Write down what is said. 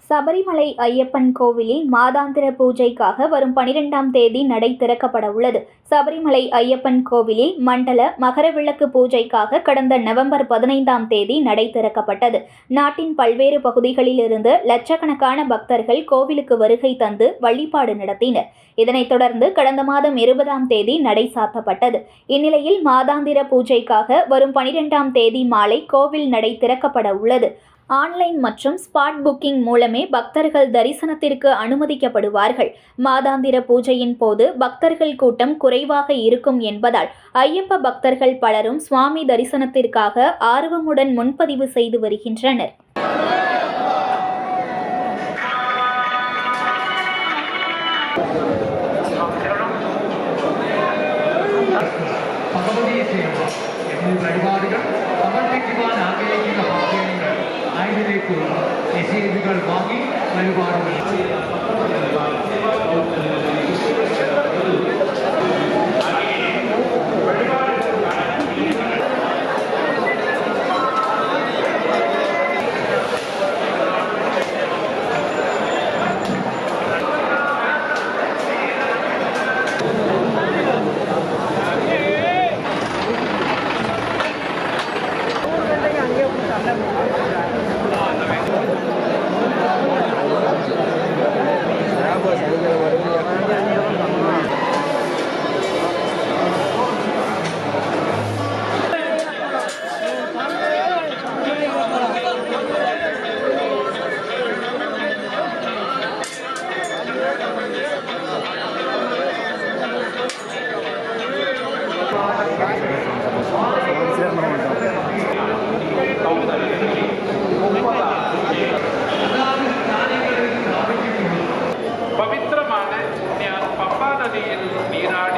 சபரிமலை ஐயப்பன் கோவிலில் மாதாந்திர பூஜைக்காக வரும் 12ஆம் தேதி நடை திறக்கப்பட உள்ளது. சபரிமலை ஐயப்பன் கோவிலில் மண்டல மகரவிளக்கு பூஜைக்காக கடந்த நவம்பர் 15ஆம் தேதி நடை திறக்கப்பட்டது. நாட்டின் பல்வேறு பகுதிகளில் இருந்து லட்சக்கணக்கான பக்தர்கள் கோவிலுக்கு வருகை தந்து வழிபாடு நடத்தினர். இதனைத் தொடர்ந்து கடந்த மாதம் 20ஆம் தேதி நடை சாத்தப்பட்டது. இந்நிலையில் மாதாந்திர பூஜைக்காக வரும் 12ஆம் தேதி மாலை கோவில் நடை திறக்கப்பட உள்ளது. ஆன்லைன் மற்றும் ஸ்பாட் புக்கிங் மூலமே பக்தர்கள் தரிசனத்திற்கு அனுமதிக்கப்படுவார்கள். மாதாந்திர பூஜையின் போது பக்தர்கள் கூட்டம் குறைவாக இருக்கும் என்பதால் ஐயப்ப பக்தர்கள் பலரும் சுவாமி தரிசனத்திற்காக ஆர்வமுடன் முன்பதிவு செய்து வருகின்றனர். வாங்கி வழிபாடு பவித்திரமான பம்பா நதியில் நீராடி